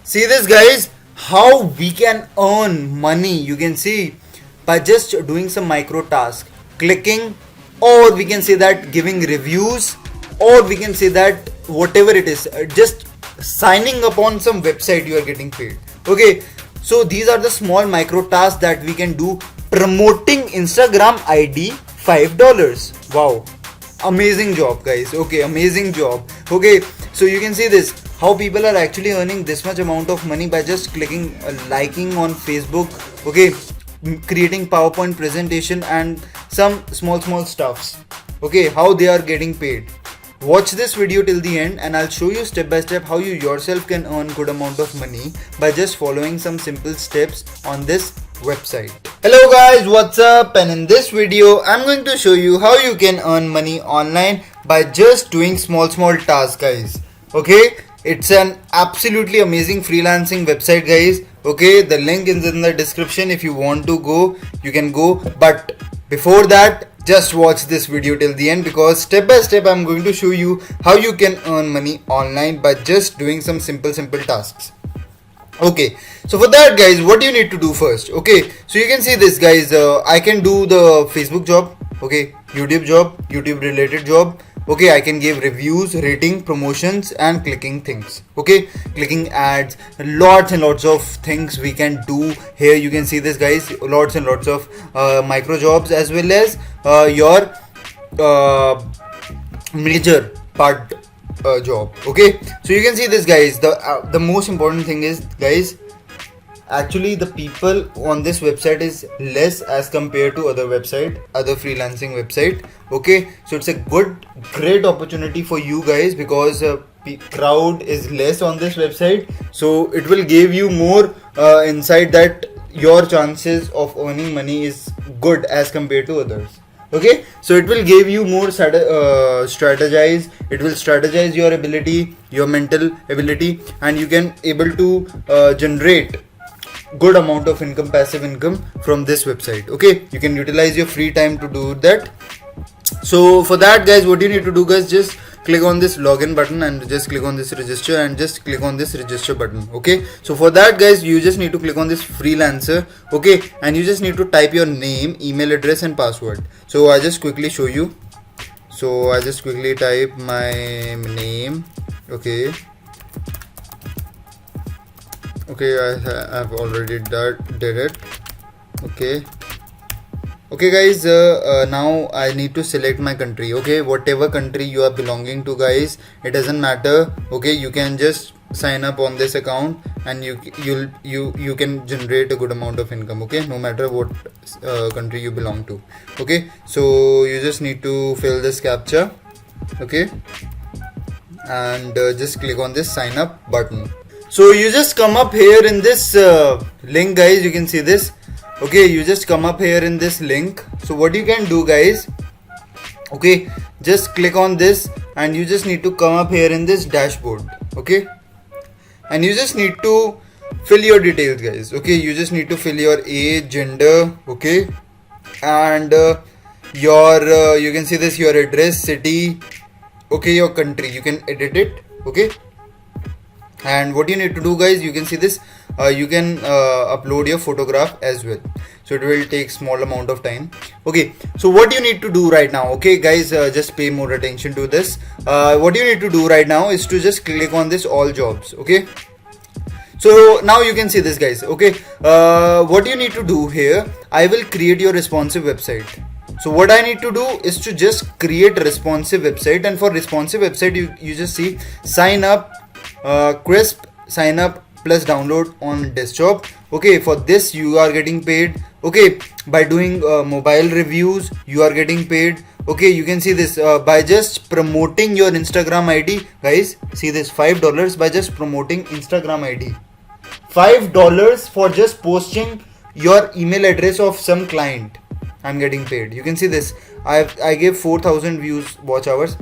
See this, guys, how we can earn money. You can see by just doing some micro task, clicking, or we can say that giving reviews, or we can say that whatever it is, just signing up on some website you are getting paid. Okay, so these are the small micro tasks that we can do promoting Instagram ID $5. Wow, amazing job, guys. Okay, amazing job. Okay, so you can see this how people are actually earning this much amount of money by just clicking liking on Facebook. Okay, creating PowerPoint presentation and some small stuffs. Okay, how they are getting paid. Watch this video till the end and I'll show you step by step how you yourself can earn good amount of money by just following some simple steps on this website. Hello guys, what's up? And in this video I'm going to show you how you can earn money online by just doing small tasks, guys. Okay, it's an absolutely amazing freelancing website, guys. Okay, the link is in the description. If you want to go, you can go, but before that, just watch this video till the end because step by step I'm going to show you how you can earn money online by just doing some simple tasks. Okay, so for that, guys, what do you need to do first? Okay, so you can see this, guys. I can do the Facebook job. Okay, YouTube job, YouTube related job. Okay, I can give reviews, rating, promotions and clicking things. Okay, clicking ads, lots and lots of things we can do here. You can see this, guys, lots and lots of micro jobs as well as your major part job. Okay, so you can see this, guys. The most important thing is, guys, actually the people on this website is less as compared to other freelancing website. Okay, so it's a great opportunity for you guys because crowd is less on this website, so it will give you more insight that your chances of earning money is good as compared to others. Okay, so it will give you more strategize. It will strategize your ability, your mental ability, and you can able to generate good amount of income, passive income from this website. Okay, you can utilize your free time to do that. So for that, guys, what you need to do, guys, just click on this login button and just click on this register and just click on this register button. Okay, so for that, guys, you just need to click on this freelancer. Okay, and you just need to type your name, email address and password. So I just quickly show you. So I just quickly type my name. Okay, I've already did it. Okay, guys, now I need to select my country. Okay, whatever country you are belonging to, guys, it doesn't matter. Okay, you can just sign up on this account and you can generate a good amount of income. Okay, no matter what country you belong to. Okay, so you just need to fill this captcha. Okay, and just click on this sign up button. So you just come up here in this link, guys. You can see this. Okay, you just come up here in this link. So what you can do, guys, okay, just click on this and you just need to come up here in this dashboard. Okay, and you just need to fill your details, guys. Okay, you just need to fill your age, gender, okay, and your you can see this, your address, city, okay, your country. You can edit it. Okay, and what you need to do, guys, you can see this, you can upload your photograph as well, so it will take small amount of time. Okay, so what you need to do right now, okay, guys, just pay more attention to this. What you need to do right now is to just click on this all jobs. Okay, so now you can see this, guys. Okay, what you need to do here, I will create your responsive website. So what I need to do is to just create a responsive website, and for responsive website you just see sign up, crisp sign up plus download on desktop. Okay, for this you are getting paid. Okay, by doing mobile reviews you are getting paid. Okay, you can see this by just promoting your Instagram ID, guys. See this, $5 by just promoting Instagram ID. $5 for just posting your email address of some client. I'm getting paid. You can see this. I gave 4,000 views, watch hours.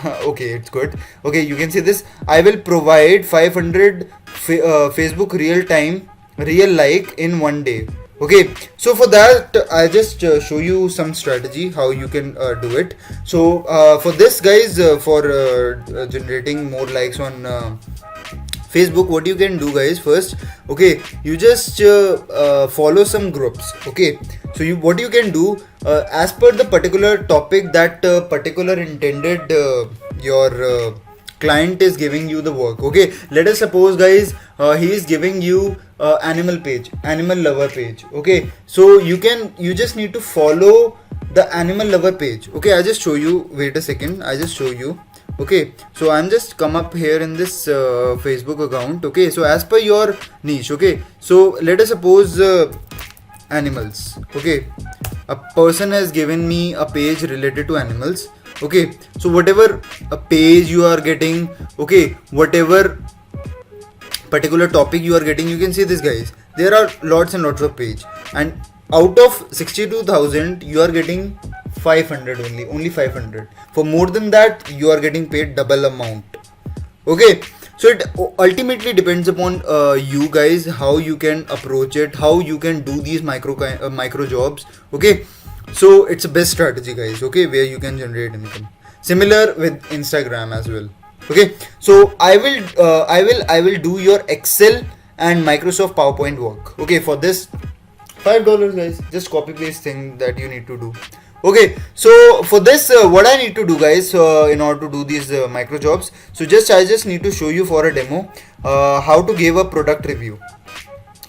Okay, it's good. Okay, you can see this. I will provide 500 Facebook real like in one day. Okay, so for that I just show you some strategy how you can do it. So for this, guys, for generating more likes on Facebook, what you can do guys, first, okay, you just follow some groups. Okay, so what you can do, as per the particular topic that particular intended your client is giving you the work. Okay, let us suppose guys, he is giving you animal page, animal lover page. Okay, so you just need to follow the animal lover page. Okay, I just show you, wait a second, I just show you. Okay, so I'm just come up here in this Facebook account. Okay, so as per your niche. Okay, so let us suppose animals. Okay, a person has given me a page related to animals. Okay, so whatever a page you are getting, okay, whatever particular topic you are getting, you can see this guys, there are lots and lots of page, and out of 62,000 you are getting 500 only 500. For more than that you are getting paid double amount. Okay, so it ultimately depends upon you guys, how you can approach it, how you can do these micro jobs. Okay, so it's a best strategy guys, okay, where you can generate income. Similar with Instagram as well. Okay, so I will do your Excel and Microsoft PowerPoint work. Okay, for this $5 guys, just copy paste thing that you need to do. Okay, so for this what I need to do guys, in order to do these micro jobs, so I just need to show you for a demo how to give a product review.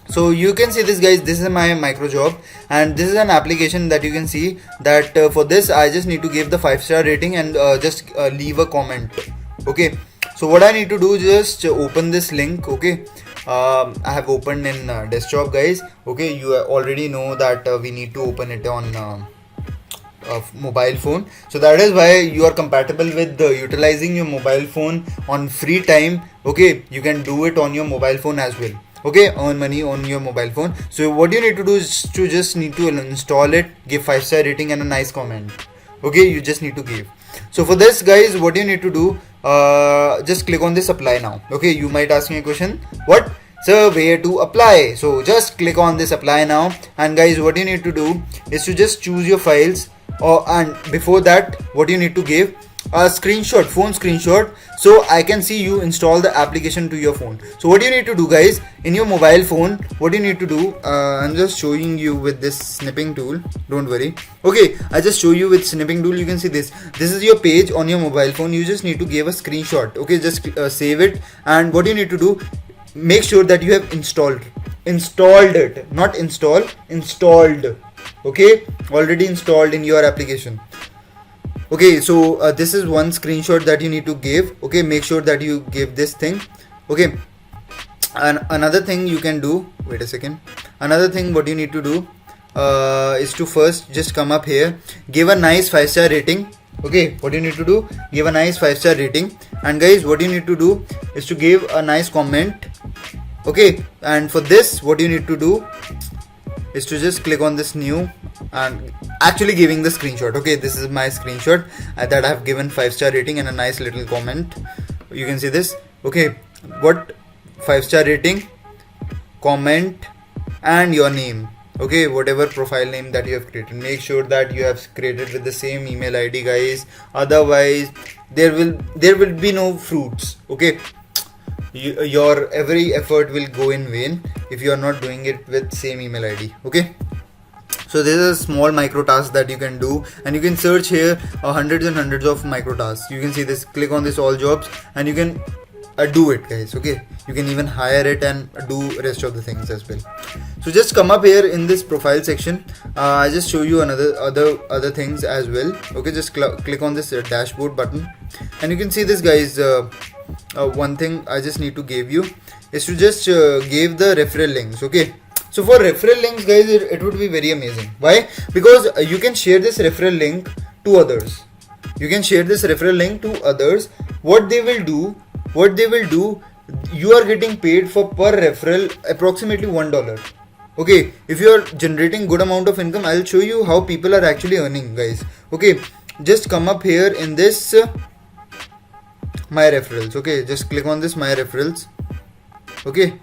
So you can see this guys, this is my micro job, and this is an application that you can see that for this I just need to give the 5-star rating and just leave a comment. Okay, so what I need to do is just open this link. Okay, I have opened in desktop guys. Okay, you already know that we need to open it on mobile phone, so that is why you are compatible with utilizing your mobile phone on free time. Okay, you can do it on your mobile phone as well. Okay, earn money on your mobile phone. So what you need to do is to just need to install it, give 5-star rating and a nice comment. Okay, you just need to give. So for this guys, what you need to do, just click on this apply now. Okay, you might ask me a question, what, so where to apply? So just click on this apply now, and guys what you need to do is to just choose your files, and before that what you need to give a screenshot, phone screenshot, so I can see you install the application to your phone. So what you need to do guys, in your mobile phone, what you need to do, I'm just showing you with this snipping tool, don't worry. Okay, I just show you with snipping tool. You can see this is your page on your mobile phone. You just need to give a screenshot. Okay, just save it, and what you need to do, make sure that you have installed it, not installed. Okay, already installed in your application. Okay, so this is one screenshot that you need to give. Okay, make sure that you give this thing. Okay, and another thing you can do, wait a second, another thing what you need to do is to first just come up here, give a nice 5-star rating. Okay, what you need to do, give a nice 5-star rating, and guys what you need to do is to give a nice comment. Okay, and for this what you need to do is to just click on this new, and actually giving the screenshot. Okay, this is my screenshot that I have given 5-star rating and a nice little comment. You can see this. Okay, what 5-star rating, comment, and your name. Okay, whatever profile name that you have created, make sure that you have created with the same email ID guys, otherwise there will be no fruits. Okay, your every effort will go in vain if you are not doing it with same email ID. Okay, so this is a small micro task that you can do, and you can search here hundreds and hundreds of micro tasks. You can see this, click on this all jobs, and you can do it guys. Okay, you can even hire it and do rest of the things as well. So just come up here in this profile section. I just show you other things as well. Okay, just click on this dashboard button, and you can see this guys. One thing I just need to give you is to just give the referral links. Okay, so for referral links guys, it would be very amazing. Why? Because you can share this referral link to others. What they will do, you are getting paid for per referral approximately $1. Okay, if you are generating good amount of income, I'll show you how people are actually earning guys. Okay, just come up here in this my referrals. Okay, just click on this my referrals. Okay,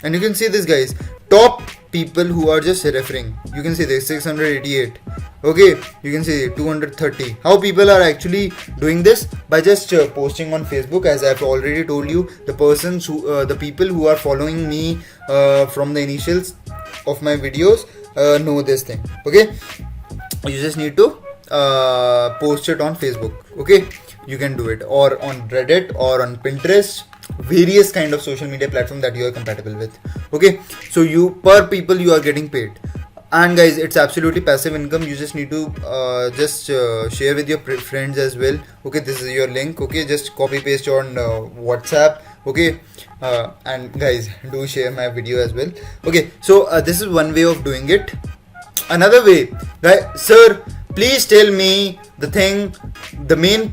and you can see this guys, top people who are just referring. You can see this 688. Okay, you can see 230. How people are actually doing this? By just posting on Facebook. As I've already told you, the people who are following me from the initials of my videos know this thing. Okay, you just need to post it on Facebook. Okay, you can do it, or on Reddit, or on Pinterest, various kind of social media platform that you are compatible with. Okay, so you, per people, you are getting paid. And guys, it's absolutely passive income. You just need to share with your friends as well. Okay, this is your link. Okay, just copy paste on WhatsApp. Okay, and guys, do share my video as well. Okay, so this is one way of doing it. Another way, guys, sir, please tell me the main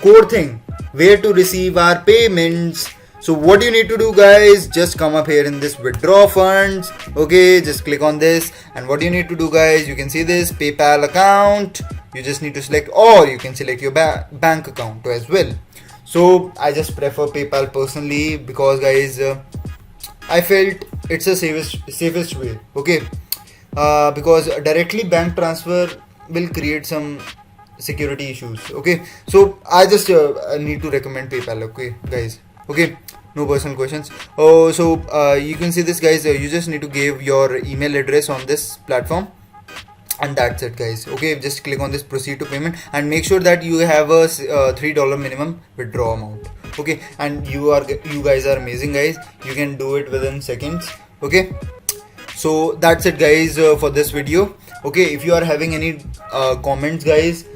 core thing, where to receive our payments. So what you need to do, guys, just come up here in this withdraw funds. Okay, just click on this, and what you need to do, guys, you can see this PayPal account. You just need to select, or you can select your bank account as well. So I just prefer PayPal personally, because guys, I felt it's the safest way. Okay, because directly bank transfer will create some security issues. Okay, so I just need to recommend PayPal. Okay, guys. Okay, no personal questions. Oh, so you can see this, guys. You just need to give your email address on this platform, and that's it, guys. Okay, just click on this proceed to payment, and make sure that you have a $3 minimum withdraw amount. Okay, and you guys are amazing, guys. You can do it within seconds. Okay, so that's it, guys, for this video. Okay, if you are having any comments, guys,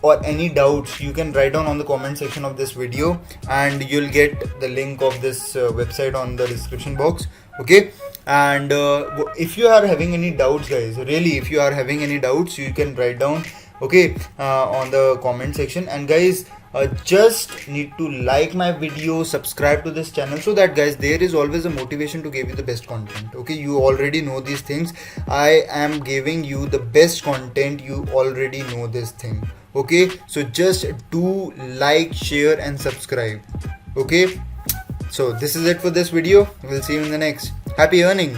or any doubts, you can write down on the comment section of this video, and you'll get the link of this website on the description box. Okay, and if you are having any doubts, guys, really, if you are having any doubts, you can write down, okay, on the comment section. And guys, just need to like my video, subscribe to this channel, so that, guys, there is always a motivation to give you the best content. Okay, you already know these things. I am giving you the best content. You already know this thing. Okay, so just do like, share, and subscribe. Okay, so this is it for this video. We'll see you in the next. Happy earning.